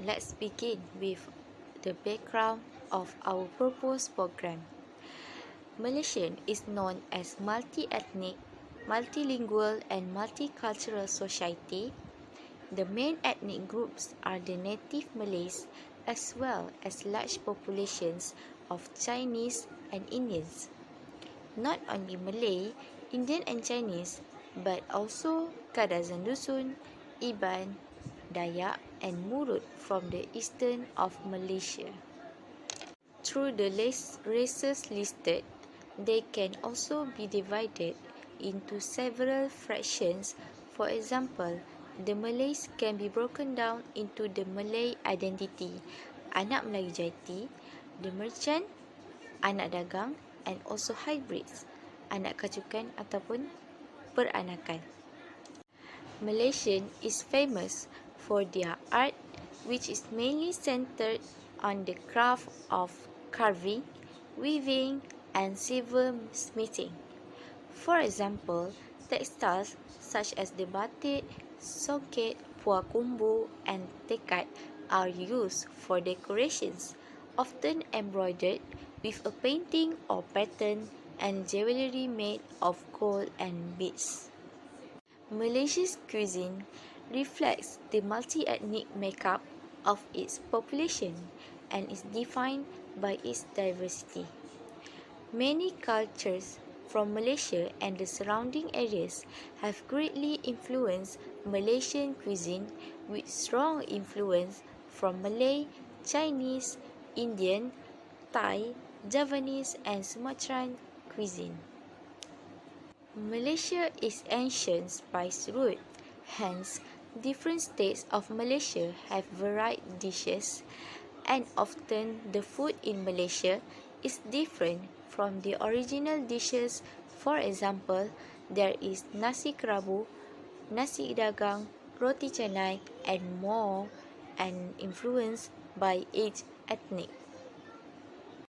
let's begin with the background of our proposed program. Malaysia is known as multi-ethnic, multilingual and multicultural society. The main ethnic groups are the native Malays as well as large populations of Chinese and Indians. Not only Malay, Indian and Chinese, but also Kadazan Dusun, Iban, Dayak and Murut from the eastern of Malaysia. Through the races listed, they can also be divided into several fractions. For example, the Malays can be broken down into the Malay identity, anak Melayu jati, the merchant, anak dagang and also hybrids, anak kacukan ataupun peranakan. Malaysia is famous for their art, which is mainly centered on the craft of carving, weaving, and silversmithing. For example, textiles such as the batik, songket, puak kumbu, and tekad are used for decorations, often embroidered with a painting or pattern, and jewelry made of gold and beads. Malaysia's cuisine reflects the multi-ethnic makeup of its population and is defined by its diversity. Many cultures from Malaysia and the surrounding areas have greatly influenced Malaysian cuisine, with strong influence from Malay, Chinese, Indian, Thai, Javanese and Sumatran cuisine. Malaysia is ancient spice root, hence different states of Malaysia have varied dishes, and often the food in Malaysia is different from the original dishes. For example, there is nasi kerabu, nasi dagang, roti canai and more, and influenced by each ethnic.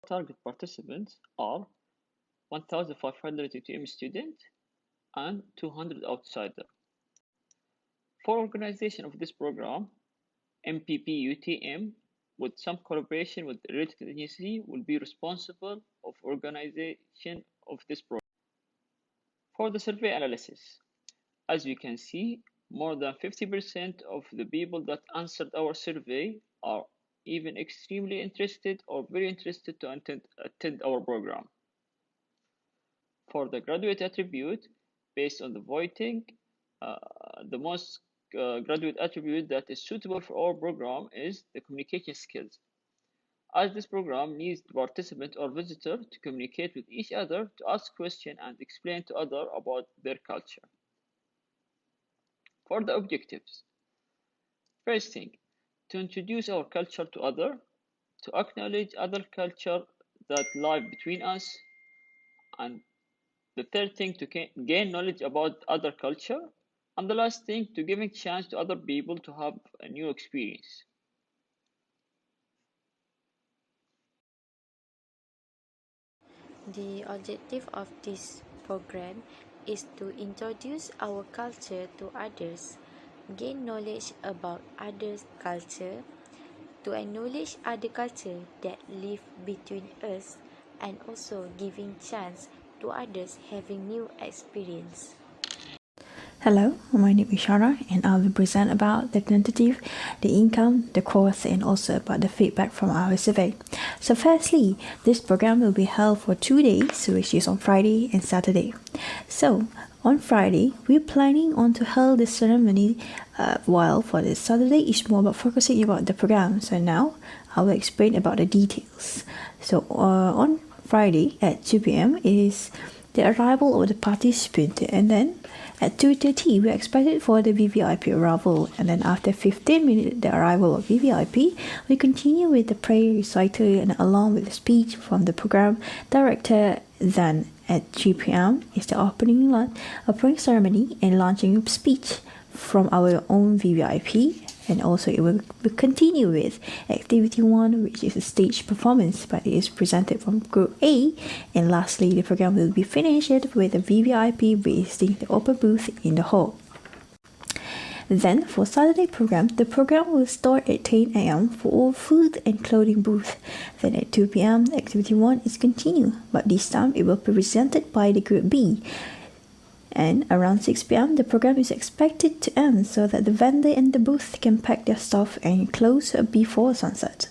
Target participants are 1,500 UTM students and 200 outsiders. For organization of this program, MPP UTM, with some collaboration with the related agency, will be responsible of organization of this program. For the survey analysis, as you can see, more than 50% of the people that answered our survey are even extremely interested or very interested to attend our program. For the graduate attribute, based on the voting, the most graduate attribute that is suitable for our program is the communication skills, as this program needs the participant or visitor to communicate with each other, to ask questions and explain to others about their culture. For the objectives, first thing, to introduce our culture to others, to acknowledge other culture that live between us, and the third thing, to gain knowledge about other culture, and the last thing, to giving chance to other people to have a new experience. The objective of this program is to introduce our culture to others, gain knowledge about others' culture, to acknowledge other culture that live between us, and also giving chance to others having new experience. Hello, my name is Shara and I will present about the tentative, the income, the course and also about the feedback from our survey. So firstly, this program will be held for 2 days, which is on Friday and Saturday. So on Friday, we're planning on to hold the ceremony, while for the Saturday is more about focusing about the program. So now I will explain about the details. So on Friday at 2 p.m. is the arrival of the participant, and then at 2:30 we are expected for the VVIP arrival, and then after 15 minutes the arrival of VVIP, we continue with the prayer recital and along with the speech from the program director. Then at 3 p.m. is the opening ceremony and launching speech from our own VVIP. And also it will continue with activity 1, which is a stage performance, but it is presented from group A. And lastly, the program will be finished with a VVIP visiting the open booth in the hall. Then for Saturday program, the program will start at 10 a.m. for all food and clothing booth. Then at 2 p.m. activity 1 is continue, but this time it will be presented by the group B. And around 6 p.m. the program is expected to end so that the vendor and the booth can pack their stuff and close before sunset.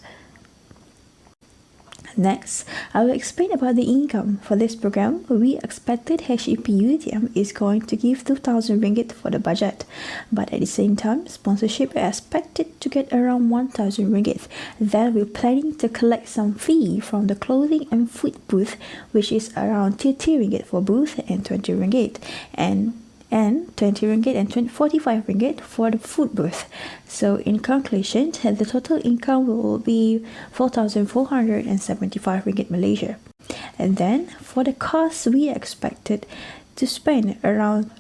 Next, I will explain about the income. For this program, we expected HEP UTM is going to give 2,000 ringgit for the budget, but at the same time, sponsorship is expected to get around 1,000 ringgit. Then we're planning to collect some fee from the clothing and food booth, which is around 30 ringgit for booth and 20 ringgit, and 20 ringgit and 45 ringgit for the food booth. So in conclusion, the total income will be 4,475 ringgit Malaysia. And then for the costs, we expected to spend around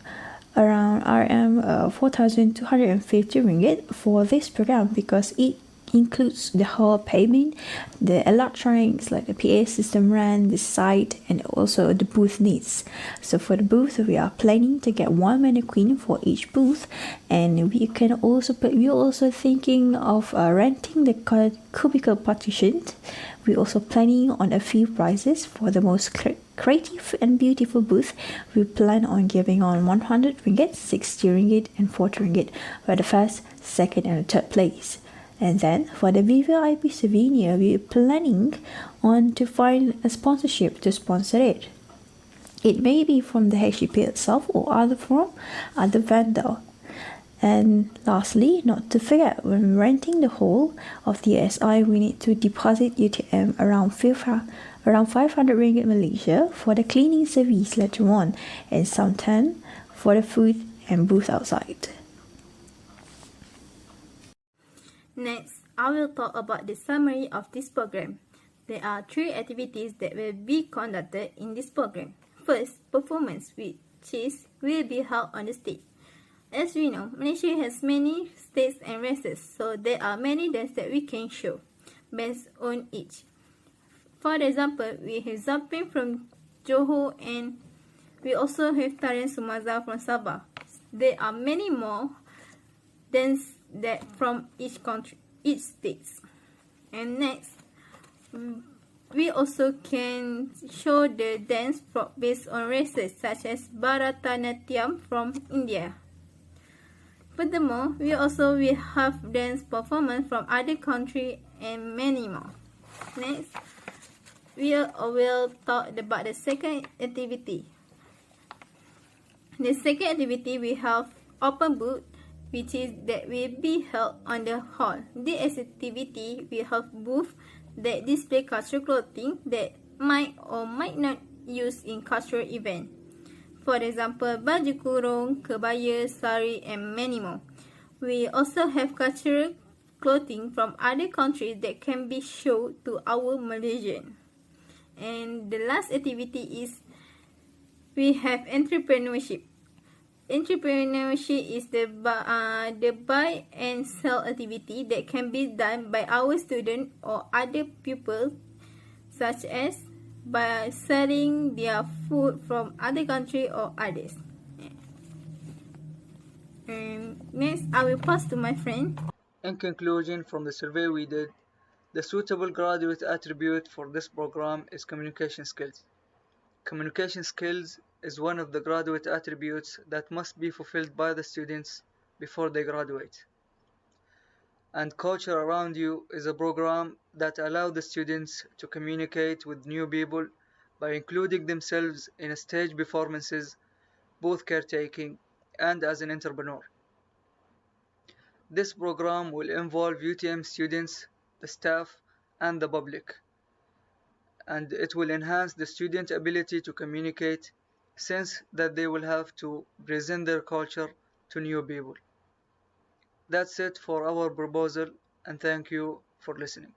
4,250 ringgit for this program because it includes the whole payment, the electronics like the PA system rent, the site, and also the booth needs. So for the booth, we are planning to get one mannequin for each booth, and we are also thinking of renting the cubicle partitions. We're also planning on a few prizes for the most creative and beautiful booth. We plan on giving on 100 ringgit, 60 ringgit, and 40 ringgit for the first, second, and third place. And then for the VVIP souvenir, we're planning on to find a sponsorship to sponsor it. It may be from the HEP itself or from other vendor. And lastly, not to forget, when renting the whole of the SI, we need to deposit UTM around 500 ringgit Malaysia for the cleaning service later on, and some 10 for the food and booth outside. Next, I will talk about the summary of this program. There are 3 activities that will be conducted in this program. First, performance, which will be held on the stage. As we know, Malaysia has many states and races, so there are many dances that we can show based on each. For example, we have Zapping from Johor, and we also have Tarian Sumaza from Sabah. There are many more dances that from each country, each states. And next, we also can show the dance based on races such as Bharatanatyam from India. Furthermore, we also will have dance performance from other countries and many more. Next, we will talk about the second activity. The second activity we have open booth, which is that will be held on the hall. This activity will have booths that display cultural clothing that might or might not use in cultural event. For example, baju kurung, kebaya, sari, and many more. We also have cultural clothing from other countries that can be shown to our Malaysian. And the last activity is we have entrepreneurship. Entrepreneurship is the buy and sell activity that can be done by our student or other people, such as by selling their food from other country or others. And next, I will pass to my friend. In conclusion, from the survey we did, the suitable graduate attribute for this program is communication skills. Communication skills is one of the graduate attributes that must be fulfilled by the students before they graduate. And Culture Around You is a program that allows the students to communicate with new people by including themselves in stage performances, both caretaking and as an entrepreneur. This program will involve UTM students, the staff, and the public, and it will enhance the student ability to communicate since that they will have to present their culture to new people. That's it for our proposal, and thank you for listening.